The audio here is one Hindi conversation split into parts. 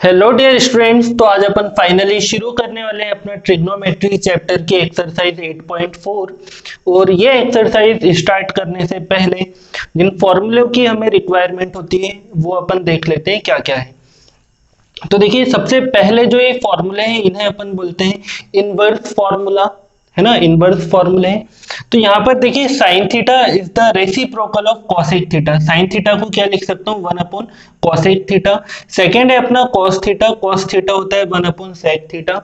Hello dear students. तो आज अपन फाइनली शुरू करने वाले हैं अपना ट्रिग्नोमेट्री चैप्टर की एक्सरसाइज 8.4। और ये एक्सरसाइज स्टार्ट करने से पहले जिन फॉर्मूलों की हमें रिक्वायरमेंट होती है वो अपन देख लेते हैं क्या क्या है। तो देखिए, सबसे पहले जो ये फॉर्मूले हैं इन्हें अपन बोलते हैं इनवर्स फॉर्मूला, है ना। इनवर्स फॉर्मूले हैं। तो यहाँ पर देखिए, sine theta is the reciprocal of cosec theta. Sine theta को क्या लिख सकता हूँ, 1 अपॉन कॉसेक थीटा। सेकेंड है अपना कॉस थीटा। कॉस थीटा होता है 1 अपॉन सेक थीटा।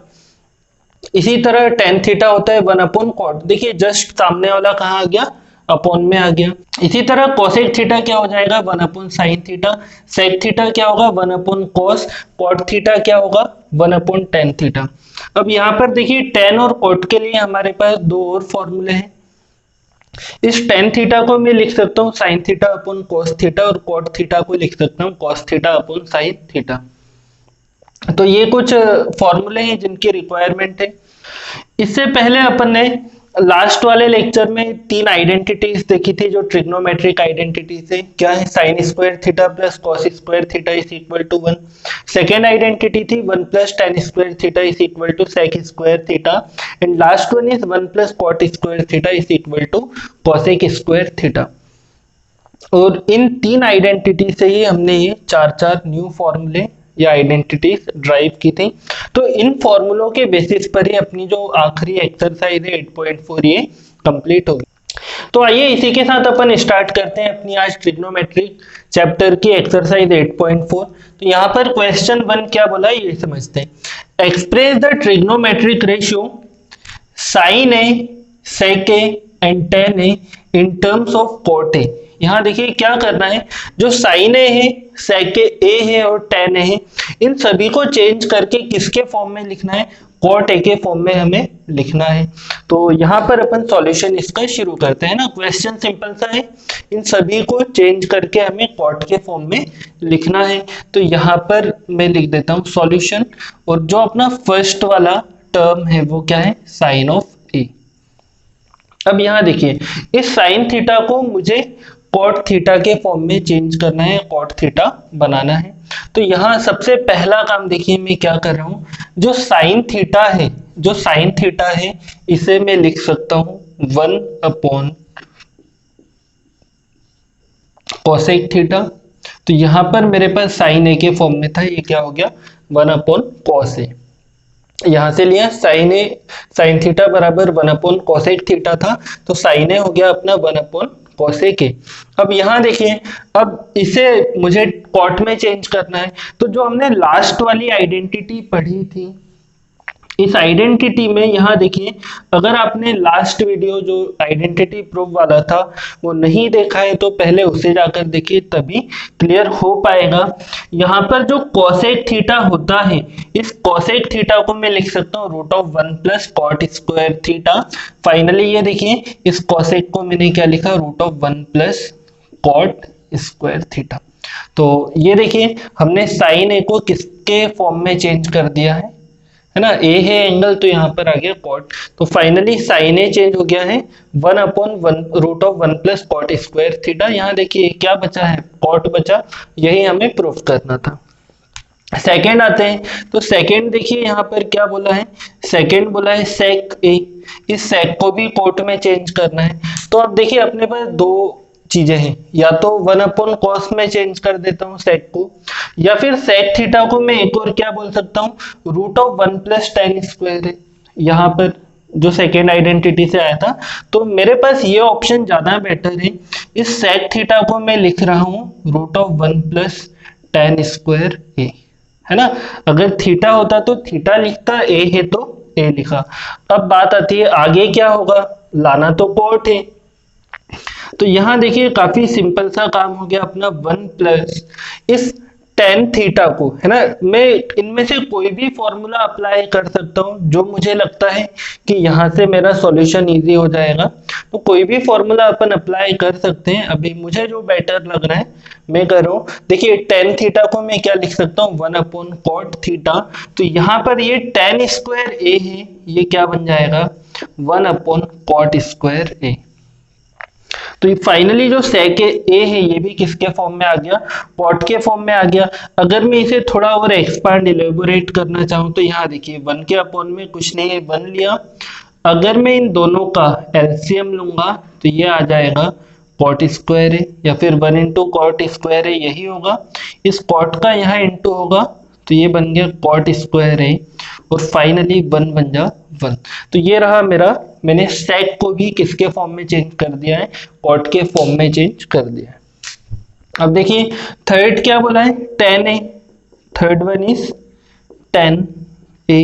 इसी तरह टेन थीटा होता है 1 अपॉन कॉट। देखिए, जस्ट सामने वाला कहाँ आ गया, अपॉन में आ गया। इसी तरह कोसेक थीटा क्या हो जाएगा, 1 upon sine theta. Sec theta क्या होगा, 1 अपॉन कॉस। कॉट थीटा क्या होगा, 1 अपॉन टेन थीटा। अब यहाँ पर देखिए, टेन और कॉट के लिए हमारे पास दो और फॉर्मूले हैं। इस टेन थीटा को मैं लिख सकता हूँ sine theta upon cos theta, और कॉट थीटा को लिख सकता हूँ cos theta upon sine theta. तो ये कुछ फॉर्मूले हैं जिनकी रिक्वायरमेंट है। इससे पहले अपन ने लास्ट वाले लेक्चर में तीन आइडेंटिटीज देखी थी जो ट्रिग्नोमेट्रिक आइडेंटिटीज है। क्या है, sine square theta plus cos square theta is equal to 1। Second identity थी 1 plus ten square theta is equal to sec square theta. And last one is 1 plus cot square theta is equal to cosec square theta. और इन तीन आइडेंटिटी से ही हमने ये चार चार न्यू फॉर्मूले या आइडेंटिटीज ड्राइव की थी। तो इन फॉर्मूलों के बेसिस पर ही अपनी जो आखिरी एक्सरसाइज है 8.4 ये कंप्लीट होगी। तो आइए इसी के साथ अपन स्टार्ट करते हैं अपनी आज ट्रिग्नोमेट्रिक चैप्टर की एक्सरसाइज 8.4। तो यहाँ पर क्वेश्चन 1 क्या बोला है ये समझते हैं। Express the trigonometric ratio sine A, sec A and tan A in terms of cot A. यहाँ देखिए क्या करना है, जो साइन ए है, सेक ए है और टेन ए है, इन सभी को चेंज करके किसके फॉर्म में लिखना है, कॉट ए के फॉर्म में हमें लिखना है। तो यहाँ पर अपन सॉल्यूशन इसका शुरू करते हैं ना। क्वेश्चन सिंपल सा है, इन सभी को चेंज करके हमें कॉट के फॉर्म में लिखना है। तो यहाँ पर मैं लिख देता हूँ सॉल्यूशन, और जो अपना फर्स्ट वाला टर्म है वो क्या है, साइन ऑफ ए। अब यहाँ देखिए, इस साइन थीटा को मुझे कॉट थीटा के फॉर्म में चेंज करना है, कॉट थीटा बनाना है। तो यहाँ सबसे पहला काम देखिए मैं क्या कर रहा हूँ, जो साइन थीटा है, जो साइन थीटा है इसे मैं लिख सकता हूँ 1 अपॉन कॉसेक थीटा। तो यहाँ पर मेरे पास साइन ए के फॉर्म में था, ये क्या हो गया 1 अपॉन कॉस ए। यहां से लिया साइन ए, साइन थीटा बराबर 1 अपॉन कॉसेक थीटा था, तो साइन ए हो गया अपना 1 अपॉन कॉसेक ए। अब यहाँ देखिए, अब इसे मुझे कॉट में चेंज करना है। तो जो हमने लास्ट वाली आइडेंटिटी पढ़ी थी, इस आइडेंटिटी में यहाँ देखिए, अगर आपने लास्ट वीडियो जो आइडेंटिटी प्रूफ वाला था वो नहीं देखा है तो पहले उसे जाकर देखिए, तभी क्लियर हो पाएगा। यहाँ पर जो कोसेक थीटा होता है, इस कोसेक थीटा को मैं लिख सकता हूँ root of 1 plus cot square theta. Finally ये देखिए, इस कोसेक को मैंने क्या लिखा, root of 1 plus cot square theta. तो ये देखिए, हमने साइन ए को किसके फॉर्म में चेंज कर दिया है ना। ए है एंगल, तो यहाँ पर आ गया कॉट। तो फाइनली साइन ए चेंज हो गया है 1 upon 1 root of 1 plus cot square theta. यहाँ देखिए क्या बचा है, कॉट बचा, यही हमें प्रूफ करना था। सेकेंड आते हैं, तो सेकेंड देखिए यहाँ पर क्या बोला है, सेकेंड बोला है सेक ए। इस सेक को भी कॉट में चेंज करना है। तो अब देखिए अपने पास दो चीजें हैं, या तो 1 अपॉन कॉस में चेंज कर देता हूँ सेक को, या फिर सेक थीटा को मैं एक और क्या बोल सकता हूँ, root of 1 plus ten square है यहाँ पर जो सेकेंड आइडेंटिटी से आया था। तो मेरे पास ये ऑप्शन ज्यादा बेटर है। इस सेक थीटा को मैं लिख रहा हूँ root of 1 plus ten square A, है ना। अगर थीटा होता तो थीटा लिखता, ए है तो ए लिखा। अब बात आती है आगे क्या होगा, लाना तो कॉट है। तो यहां देखिए काफी सिंपल सा काम हो गया अपना, 1 प्लस इस टेन थीटा को, है ना, मैं इनमें से कोई भी फॉर्मूला अप्लाई कर सकता हूं जो मुझे लगता है कि यहां से मेरा सॉल्यूशन इजी हो जाएगा। तो कोई भी फॉर्मूला अपन अप्लाई कर सकते हैं। अभी मुझे जो बेटर लग रहा है मैं कर रहा हूं। देखिए टेन थीटा को मैं क्या लिख सकता हूँ, 1 अपॉन कॉट थीटा। तो यहाँ पर ये टेन स्क्वायर ए है, ये क्या बन जाएगा 1 अपॉन कॉट स्क्वायर ए। तो ये फाइनली जो sec a है ये भी किसके फॉर्म में आ गया, कॉट के फॉर्म में आ गया। अगर मैं इसे थोड़ा और एक्सपांड इलेबोरेट करना चाहूँ तो यहाँ देखिए 1 के अपॉन में कुछ नहीं है 1 लिया, अगर मैं इन दोनों का एलसीएम लूंगा तो ये आ जाएगा कॉट स्क्वायर है, या फिर 1 इंटू कॉट स्क्वायर है यही होगा, इस कॉट का यहाँ इंटू होगा तो ये बन गया कॉट स्क्वायर है, और फाइनली 1 बन जा 1। तो ये रहा मेरा, मैंने सेक को भी किसके फॉर्म में चेंज कर दिया है, कॉट के फॉर्म में चेंज कर दिया है। अब देखिए थर्ड क्या बोला है, tan a, third one is tan a।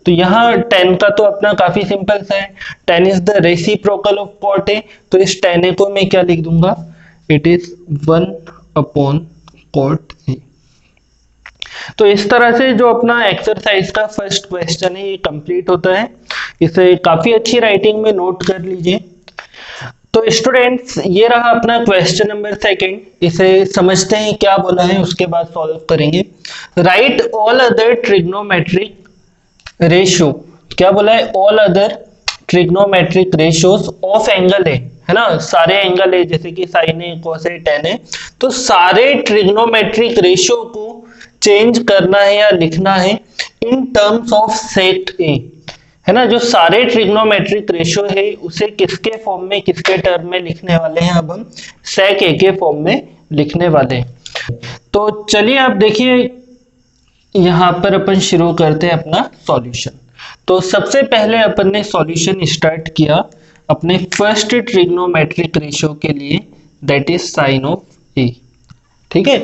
तो यहाँ tan का तो अपना काफी सिंपल सा है, tan is the reciprocal of cot a, तो इस tan a को मैं क्या लिख दूंगा, it is 1 upon cot a। तो इस तरह से जो अपना एक्सरसाइज का फर्स्ट क्वेश्चन है ये कंप्लीट होता है, इसे काफी अच्छी राइटिंग में नोट कर लीजिए। तो स्टूडेंट्स ये रहा अपना क्वेश्चन नंबर सेकंड, इसे समझते हैं क्या बोला है उसके बाद सॉल्व करेंगे। Right all other trigonometric ratio, क्या बोला है, all other trigonometric ratios of angle है ना, सारे एंगल है जैसे कि साइन है, कोस है, टेन है, तो सारे ट्रिग्नोमेट्रिक रेशियो को चेंज करना है या लिखना है इन टर्म्स ऑफ सेक ए, है ना, जो सारे ट्रिग्नोमेट्रिक रेशियो है उसे किसके फॉर्म में, किसके टर्म में लिखने वाले हैं, अब हम सेक ए के फॉर्म में लिखने वाले हैं। तो चलिए आप देखिए यहाँ पर अपन शुरू करते हैं अपना सॉल्यूशन। तो सबसे पहले अपन ने सॉल्यूशन स्टार्ट किया अपने फर्स्ट ट्रिग्नोमेट्रिक रेशियो के लिए, दैट इज साइन ऑफ ए, ठीक है।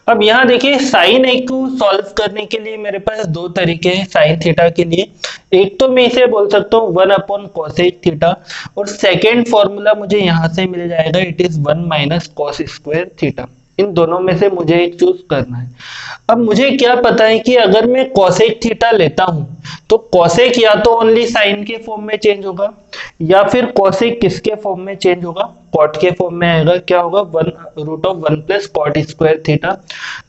अब यहाँ देखिए साइन ए को सॉल्व करने के लिए मेरे पास दो तरीके हैं साइन थीटा के लिए, एक तो मैं इसे बोल सकता हूँ 1 अपॉन कोसेक थीटा, और सेकेंड फॉर्मूला मुझे यहाँ से मिल जाएगा, it is 1 minus cos square theta. इन दोनों में से मुझे एक चूज करना है। अब मुझे क्या पता है कि अगर मैं कोसेक थीटा लेता हूं तो कोसेक या तो ओनली साइन के फॉर्म में चेंज होगा, या फिर कोसेक किसके फॉर्म में चेंज होगा, कॉट के फॉर्म में आएगा, क्या होगा 1 root of 1 plus cot square theta.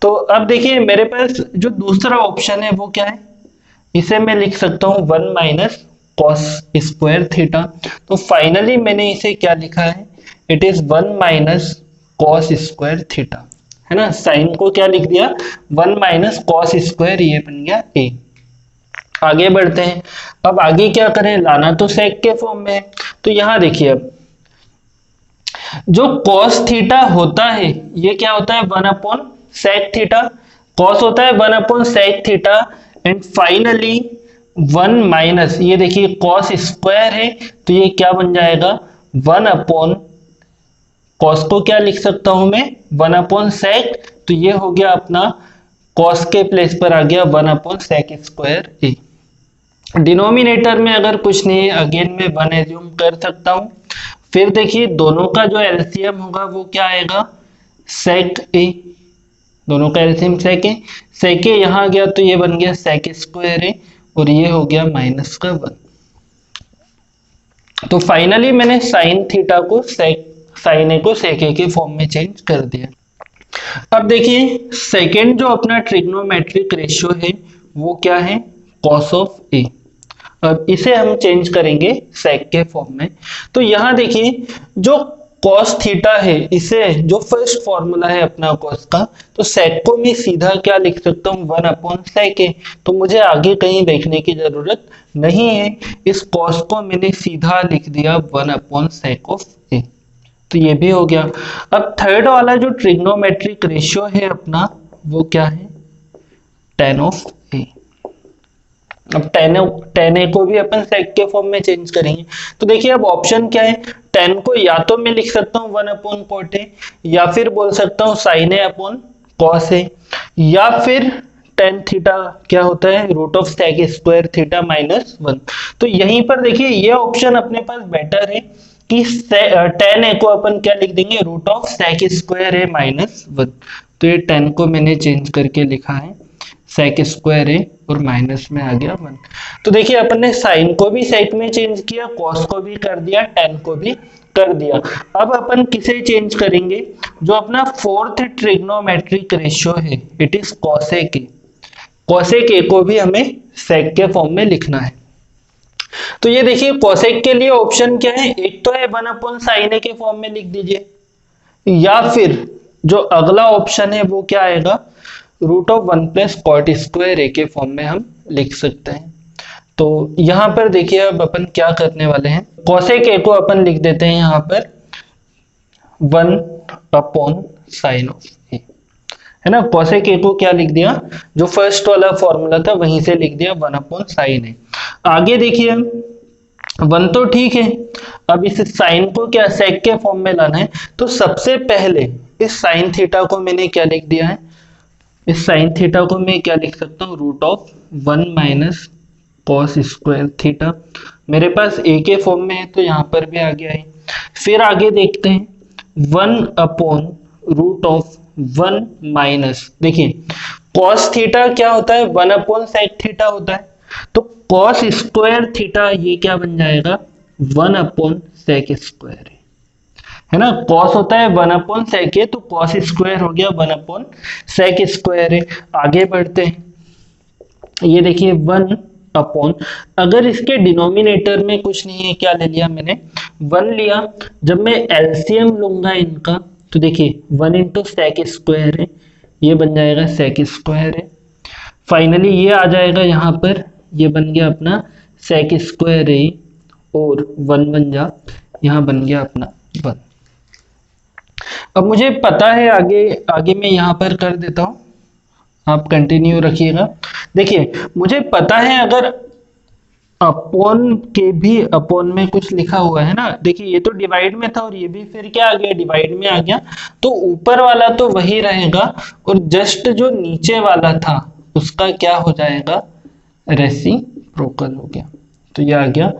तो अब देखिए मेरे पास जो दूसरा ऑप्शन है वो क्या है, इसे मैं लिख सकता हूँ 1 माइनस कॉस स्क्वायर थीटा। तो फाइनली मैंने इसे क्या लिखा है, it is 1 minus cos square theta, है ना, साइन को क्या लिख दिया 1 माइनस कॉस स्क्वायर, ये बन गया ए। आगे बढ़ते हैं, अब आगे क्या करें, लाना तो सेक के फॉर्म में, तो यहां देखिए अब जो कॉस थीटा होता है ये क्या होता है 1 अपॉन सेक थीटा, कॉस होता है 1 upon sec theta, and finally 1 minus, ये देखिए कॉस स्क्वायर है तो ये क्या बन जाएगा 1 अपॉन कॉस को क्या लिख सकता हूं मैं 1 अपॉन सेक, तो ये हो गया अपना कॉस के प्लेस पर आ गया 1 अपॉन सेक स्क्वायर ए। डिनोमिनेटर में अगर कुछ नहीं है अगेन मैं 1 एज्यूम कर सकता हूं, फिर देखिए दोनों का जो एलसीएम होगा वो क्या आएगा सेक ए, दोनों का एलसीएम सेक ए, सेक ए यहां गया तो ये बन गया सेक स्क्वायर ए, और ये हो गया माइनस का 1। तो फाइनली मैंने साइन थीटा को साइन ए को सेक ए के फॉर्म में चेंज कर दिया। अब देखिए सेकेंड जो अपना ट्रिग्नोमेट्रिक रेशियो है वो क्या है कॉस ऑफ ए, अब इसे हम चेंज करेंगे सेक के फॉर्म में। तो यहां देखिए जो कॉस थीटा है, इसे जो फर्स्ट फॉर्मूला है अपना कॉस का, तो सेक को मैं सीधा क्या लिख सकता हूँ 1 अपॉन सेक ए, तो मुझे आगे कहीं देखने की जरूरत नहीं है, इस कॉस को मैंने सीधा लिख दिया 1 अपॉन सेक ऑफ ए, तो ये भी हो गया। अब थर्ड वाला जो ट्रिग्नोमेट्रिक रेशियो है अपना वो क्या है tan ऑफ ए। अब tan ए को भी अपन सेक के फॉर्म में चेंज करेंगे, तो देखिए अब ऑप्शन क्या है, tan को या तो मैं लिख सकता हूँ 1 अपॉन कॉट ए, या फिर बोल सकता हूँ sine A upon cos A, या फिर tan थीटा क्या होता है root of sec square theta minus 1। तो यहीं पर देखिए ये ऑप्शन अपने पास बेटर है कि tan ए को अपन क्या लिख देंगे root of sec square A minus 1, तो ये tan को मैंने चेंज करके लिखा है सेक स्क्वायर ए और माइनस में आ गया 1। तो देखिए अपन ने साइन को भी सेक में चेंज किया, कॉस को भी कर दिया, tan को भी कर दिया। अब अपन किसे चेंज करेंगे, जो अपना फोर्थ ट्रिग्नोमेट्रिक रेशियो है it is cosec A, cosec ए को भी हमें सेक के फॉर्म में लिखना है। तो ये देखिए कोसेक के लिए ऑप्शन क्या है, एक तो है 1/sin a के फॉर्म में लिख दीजिए, या फिर जो अगला ऑप्शन है वो क्या आएगा, √1 + cot² a के फॉर्म में हम लिख सकते हैं। तो यहाँ पर देखिए अब अपन क्या करने वाले हैं, कोसेक a को अपन लिख देते हैं यहाँ पर 1/sin a, है ना। कोसेक a को क्या लिख दिया, जो फर्स्ट वाला फॉर्मूला था वहीं से लिख दिया 1/sin a। आगे देखिए 1 तो ठीक है, अब इस साइन को क्या सेक के फॉर्म में लाना है, तो सबसे पहले इस साइन थीटा को मैंने क्या लिख दिया है, इस साइन थीटा को मैं क्या लिख सकता हूँ, √1 - cos² थीटा। मेरे पास a के फॉर्म में है तो यहाँ पर भी आ गया है। फिर आगे देखते हैं 1/√1 - देखिए cos थीटा क्या होता है, 1/sec थीटा होता है, तो cos² थीटा ये क्या बन जाएगा, 1/sec², है ना। cos होता है 1/sec, तो cos² हो गया 1/sec²। आगे बढ़ते हैं, ये देखिए 1 अगर इसके डिनोमिनेटर में कुछ नहीं है, क्या ले लिया मैंने, 1 लिया। जब मैं एलसीएम लूंगा इनका तो देखिए 1 × sec² है, ये बन जाएगा sec² है। फाइनली ये आ जाएगा यहाँ पर, ये बन गया अपना sec² a और 1 बन जा, यहाँ बन गया अपना 1। अब मुझे पता है आगे मैं यहाँ पर कर देता हूँ, आप कंटिन्यू रखिएगा। देखिए मुझे पता है अगर अपॉन के भी अपॉन में कुछ लिखा हुआ है ना, देखिए ये तो डिवाइड में था और ये भी फिर क्या आ गया, डिवाइड में आ गया, तो ऊपर वाला तो वही रहेगा और जस्ट जो नीचे वाला था उसका क्या हो जाएगा, रेसिप्रोकल हो गया। तो ये आ गया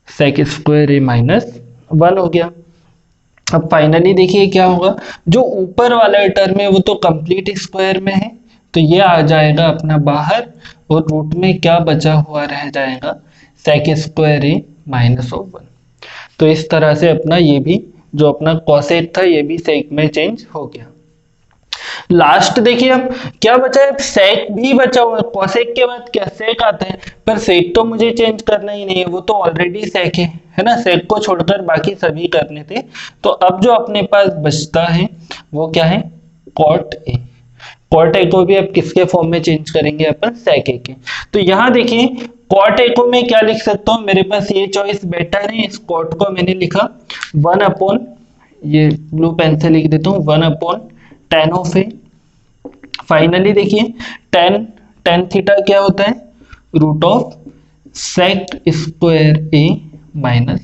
sec² a - 1 हो गया। अब फाइनली देखिए क्या होगा, जो ऊपर वाला टर्म है वो तो कंप्लीट स्क्वायर में है, तो ये आ जाएगा अपना बाहर और रूट में क्या बचा हुआ रह जाएगा, sec² a - 1। तो इस तरह से अपना ये भी जो अपना कोसेक था ये भी सेक में चेंज हो गया। लास्ट देखिए अब क्या बचा है, सेक भी बचा हुआ है। कोसेक के बाद क्या सेक आता है, पर सेक तो मुझे चेंज करना ही नहीं है, वो तो ऑलरेडी सेक है ना, सेक को छोड़कर बाकी सभी करने थे। तो अब जो अपने पास बचता है वो क्या है, कॉट ए। कॉट ए को भी अब किसके फॉर्म में चेंज करेंगे अपन, सेक ए के। तो यहाँ देखिए कॉट ए को मैं क्या लिख सकता हूँ, मेरे पास ये चॉइस बेटर है, इस कॉट को मैंने लिखा 1/, ये ब्लू पेन से लिख देता हूँ, 1/tan ऑफ ए। फाइनली देखिए tan थीटा क्या होता है, √sec² a - 1।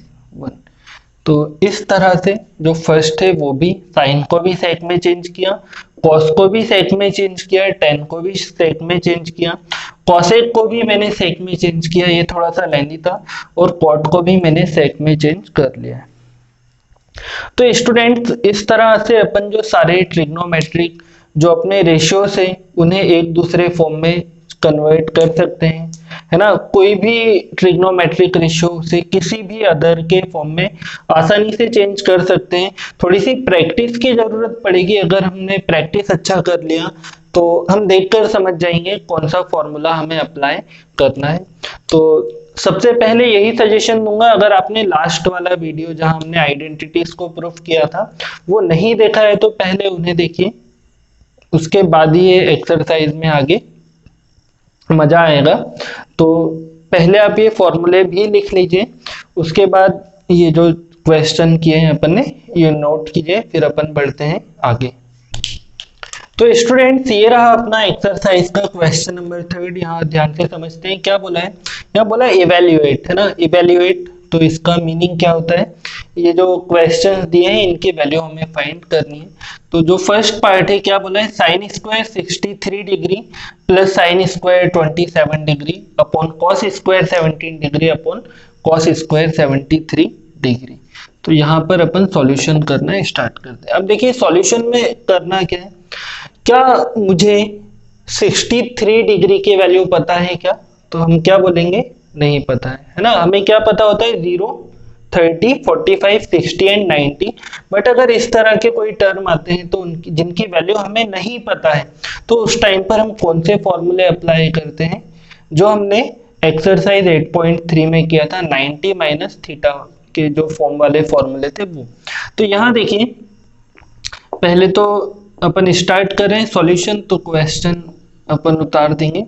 तो इस तरह से जो फर्स्ट है वो भी साइन को भी सेक में चेंज किया, कॉस को भी सेक में चेंज किया, tan को भी सेक में चेंज किया, कॉसेक को भी मैंने सेक में चेंज किया, ये थोड़ा सा लेंथी था, और कॉट को भी मैंने सेक में चेंज कर लिया है। तो स्टूडेंट्स इस तरह से अपन जो सारे ट्रिग्नोमेट्रिक जो अपने रेशियोज है उन्हें एक दूसरे फॉर्म में कन्वर्ट कर सकते हैं, है ना। कोई भी ट्रिग्नोमेट्रिक रेशियो से किसी भी अदर के फॉर्म में आसानी से चेंज कर सकते हैं। थोड़ी सी प्रैक्टिस की जरूरत पड़ेगी, अगर हमने प्रैक्टिस अच्छा कर लिया तो हम देखकर समझ जाएंगे कौन सा फॉर्मूला हमें अप्लाई करना है। तो सबसे पहले यही सजेशन दूंगा, अगर आपने लास्ट वाला वीडियो जहां हमने आइडेंटिटीज को प्रूफ किया था वो नहीं देखा है तो पहले उन्हें देखिए, उसके बाद ही ये एक्सरसाइज में आगे मजा आएगा। तो पहले आप ये फॉर्मूले भी लिख लीजिए, उसके बाद ये जो क्वेश्चन किए हैं अपन ने ये नोट कीजिए, फिर अपन बढ़ते हैं आगे। तो स्टूडेंट्स ये रहा अपना एक्सरसाइज का क्वेश्चन नंबर 3। यहाँ ध्यान से समझते हैं क्या बोला है, यहाँ बोला इवेल्युएट, है ना, इवेल्युएट। तो इसका मीनिंग क्या होता है, ये जो क्वेश्चन दिए हैं इनकी वैल्यू हमें फाइंड करनी है। तो जो फर्स्ट पार्ट है क्या बोला है, sin² 63 degree plus sin² 27 degree upon cos² 17 degree upon cos² 73 degree. तो यहाँ पर अपन सॉल्यूशन करना स्टार्ट करते हैं। अब देखिए सॉल्यूशन में करना क्या है, क्या मुझे 63 डिग्री की वैल्यू पता है क्या, तो हम क्या बोलेंगे, नहीं पता है ना। हमें क्या पता होता है, 0, 30, 45, 60 एंड 90। बट अगर इस तरह के कोई टर्म आते हैं तो उनकी जिनकी वैल्यू हमें नहीं पता है, तो उस टाइम पर हम कौन से फॉर्मूले अप्लाई करते हैं, जो हमने एक्सरसाइज 8.3 में किया था 90 माइनस थीटा के जो फॉर्म वाले फॉर्मूले थे वो। तो यहाँ देखिए पहले तो अपन स्टार्ट करें सॉल्यूशन, तो क्वेश्चन अपन उतार देंगे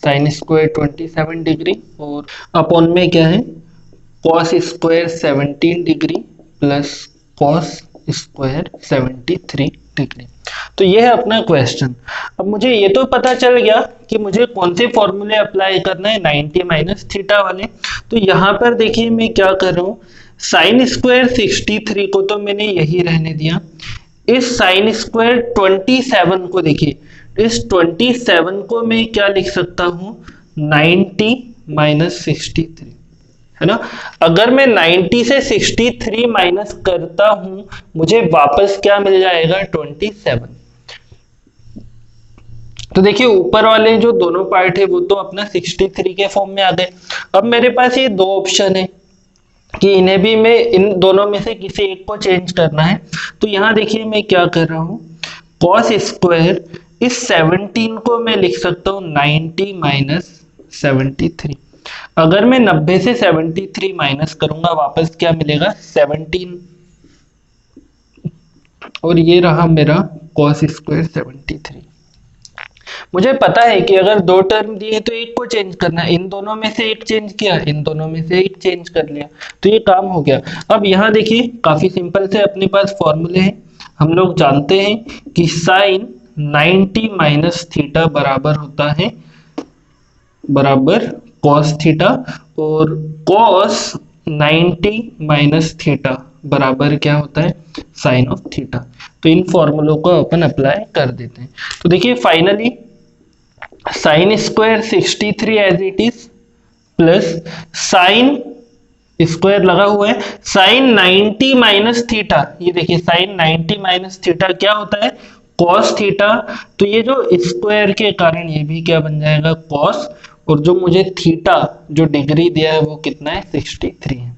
साइन स्क्वायर 27 डिग्री और अपॉन में क्या है cos square 17 degree plus cos square 73 degree. तो ये है अपना क्वेश्चन। अब मुझे ये तो पता चल गया कि मुझे कौन से फॉर्मूले अप्लाई करना है 90 माइनस थीटा वाले। तो यहाँ पर देखिए मैं क्या कर रहा हूँ, साइन स्क्वायर 63 को तो मैंने यही रहने दिया, इस साइन स्क्वायर 27 को देखिए, इस 27 को मैं क्या लिख सकता हूँ 90 माइनस 63, है ना। अगर मैं 90 से 63 माइनस करता हूं मुझे वापस क्या मिल जाएगा 27। तो देखिए ऊपर वाले जो दोनों पार्ट है वो तो अपना 63 के फॉर्म में आ गए। अब मेरे पास ये दो ऑप्शन है कि इन्हें भी मैं इन दोनों में से किसी एक को चेंज करना है। तो यहाँ देखिए मैं क्या कर रहा हूँ, कॉस स्क्वायर इस 17 को मैं लिख सकता हूँ 90 माइनस 73। अगर मैं 90 से 73 माइनस करूंगा वापस क्या मिलेगा 17, और ये रहा मेरा कॉस स्क्वायर 73। मुझे पता है कि अगर दो टर्म दिए तो एक को चेंज करना है, इन दोनों में से एक चेंज किया, इन दोनों में से एक चेंज कर लिया, तो ये काम हो गया। अब यहाँ देखिए काफी सिंपल से अपने पास फॉर्मूले हैं। हम लोग जानते हैं कि साइन 90 माइनस थीटा बराबर होता है बराबर कॉस थीटा, और कॉस 90 माइनस थीटा बराबर क्या होता है साइन ऑफ थीटा। तो इन फॉर्मूलों को अपन अप्लाई कर देते हैं। तो देखिए finally sine square 63 as it is plus sine square लगा हुआ है साइन 90 माइनस थीटा, ये देखिए साइन 90 माइनस थीटा क्या होता है कॉस थीटा। तो ये जो स्क्वायर के कारण ये भी क्या बन जाएगा कॉस, और जो मुझे थीटा जो डिग्री दिया है वो कितना है 63 है।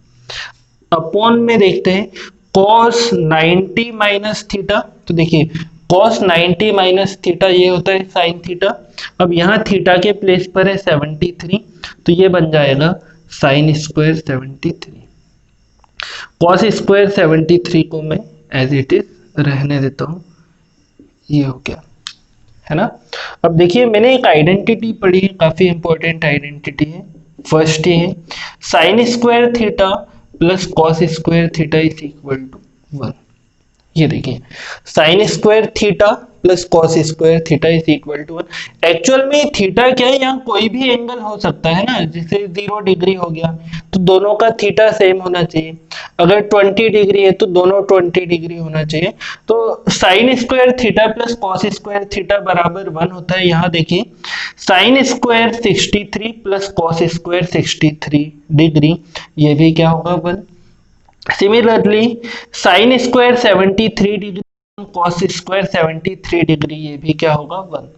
अपॉन में देखते हैं कॉस 90 माइनस थीटा, तो देखिए कॉस 90 माइनस थीटा ये होता है साइन थीटा। अब यहाँ थीटा के प्लेस पर है 73, तो ये बन जाएगा साइन स्क्वायर 73। कॉस स्क्वायर 73 को मैं एज इट इज रहने देता हूँ, ये हो गया, है ना। अब देखिए मैंने एक आइडेंटिटी पढ़ी है, काफी इंपॉर्टेंट आइडेंटिटी है। फर्स्ट ये है sine square theta plus cos square theta is equal to 1। ये देखिए sine square theta plus cos square theta is equal to 1। Actual में थीटा क्या है, यहाँ कोई भी एंगल हो सकता है ना, जैसे 0 डिग्री हो गया तो दोनों का थीटा सेम होना चाहिए, अगर 20 डिग्री है तो दोनों 20 डिग्री होना चाहिए। तो sign square theta plus cos square theta बराबर 1 होता है। यहाँ देखिए sine square 63 plus cos square 63 degree, ये भी क्या होगा 1। Similarly sine square 73 degree cos square 73 degree, ये भी क्या होगा 1,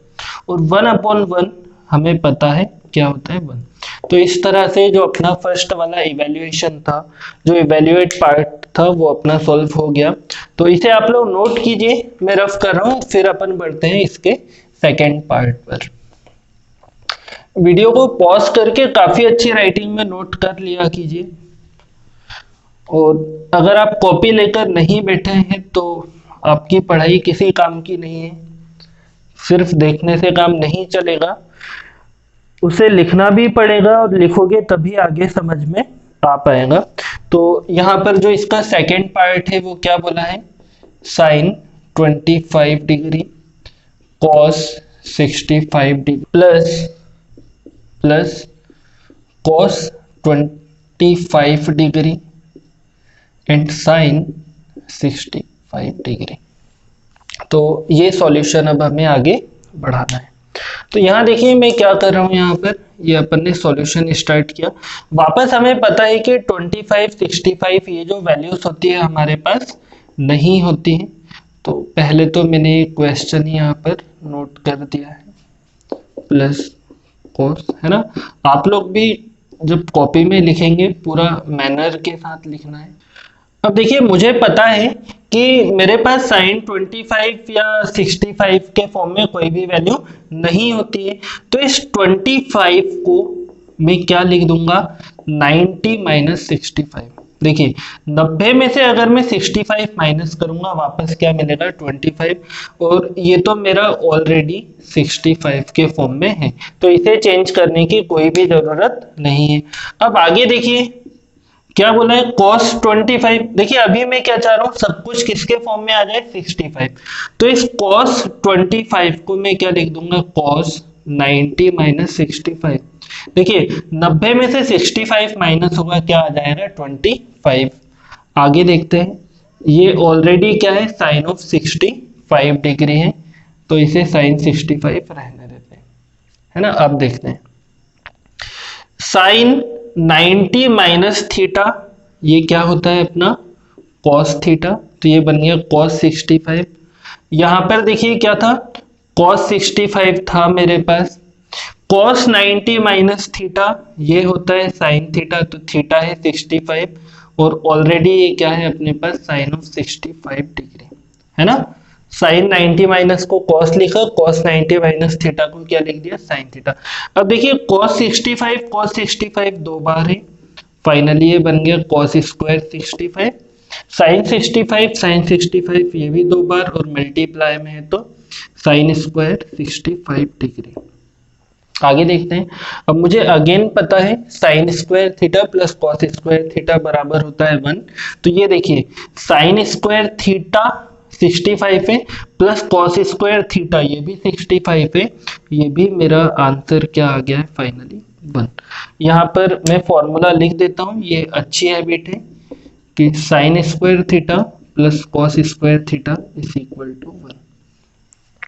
और 1/1 हमें पता है क्या होता है 1। तो इस तरह से जो अपना फर्स्ट वाला इवैल्यूएशन था, जो इवैल्यूएट पार्ट था वो अपना सॉल्व हो गया। तो इसे आप लोग नोट कीजिए, मैं रफ कर रहा हूँ, फिर अपन बढ़ते हैं इसके सेकेंड पार्ट पर। वीडियो को पॉज करके काफी अच्छी राइटिंग में नोट कर लिया कीजिए, और अगर आप कॉपी लेकर नहीं बैठे हैं तो आपकी पढ़ाई किसी काम की नहीं है, सिर्फ देखने से काम नहीं चलेगा, उसे लिखना भी पड़ेगा, और लिखोगे तभी आगे समझ में आ पाएगा। तो यहाँ पर जो इसका सेकंड पार्ट है वो क्या बोला है, sine 25 degree cos 65 degree plus cos 25 degree and sine 65 degree. तो ये सॉल्यूशन अब हमें आगे बढ़ाना है। तो यहाँ देखिए मैं क्या कर रहा हूँ, यहाँ पर ये अपन ने सॉल्यूशन स्टार्ट किया। वापस हमें पता है कि 25 65 ये जो वैल्यूज होती है हमारे पास नहीं होती हैं। तो पहले तो मैंने क्वेश्चन यहाँ पर नोट कर दिया है प्लस कोस, है ना। आप लोग भी जब कॉपी में लिखेंगे पूरा मैनर के साथ लिखना है। अब देखिए मुझे पता है कि मेरे पास साइन 25 या 65 के फॉर्म में कोई भी वैल्यू नहीं होती है, तो इस 25 को मैं क्या लिख दूंगा 90 माइनस 65। देखिए 90 में से अगर मैं 65 माइनस करूंगा वापस क्या मिलेगा 25, और ये तो मेरा ऑलरेडी 65 के फॉर्म में है, तो इसे चेंज करने की कोई भी जरूरत नहीं है। अब आगे देखिए क्या बोला है cos 25। देखिए अभी मैं क्या चाह रहा हूँ, सब कुछ किसके फॉर्म में आ जाए 65, तो इस cos 25 को मैं क्या लिख दूंगा cos 90 माइनस 65। देखिए 90 में से 65 माइनस होगा क्या आ जाएगा 25। आगे देखते हैं, ये ऑलरेडी क्या है साइन ऑफ 65 डिग्री है, तो इसे साइन 65 रहने देते हैं, है ना। अब देखते हैं साइन 90 माइनस थीटा, ये क्या होता है अपना कॉस थीटा, तो ये बन गया कॉस 65। यहां पर देखिए क्या था कॉस 65 था मेरे पास, कॉस 90 माइनस थीटा ये होता है साइन थीटा, तो थीटा है 65, और ऑलरेडी ये क्या है अपने पास साइन ऑफ 65 डिग्री, है ना। साइन 90 माइनस को कॉस लिखा, कॉस 90 माइनस थीटा को क्या लिख दिया साइन थीटा। अब देखिए कॉस 65 दो बार है, फाइनली ये बन गया कॉस स्क्वायर 65, साइन 65 ये भी दो बार और मल्टीप्लाई में है तो साइन स्क्वायर 65 डिग्री। आगे देखते हैं, अब मुझे अगेन पता है sine square theta plus cos square theta बराबर होता है 1, तो ये देखिए साइन स्क्वायर थीटा 65 है प्लस कॉस स्क्वायर थीटा ये भी 65 है, ये भी मेरा आंसर क्या आ गया है फाइनली 1। यहाँ पर मैं फॉर्मूला लिख देता हूँ, ये अच्छी हैबिट है कि sine square theta plus cos square theta is equal to 1।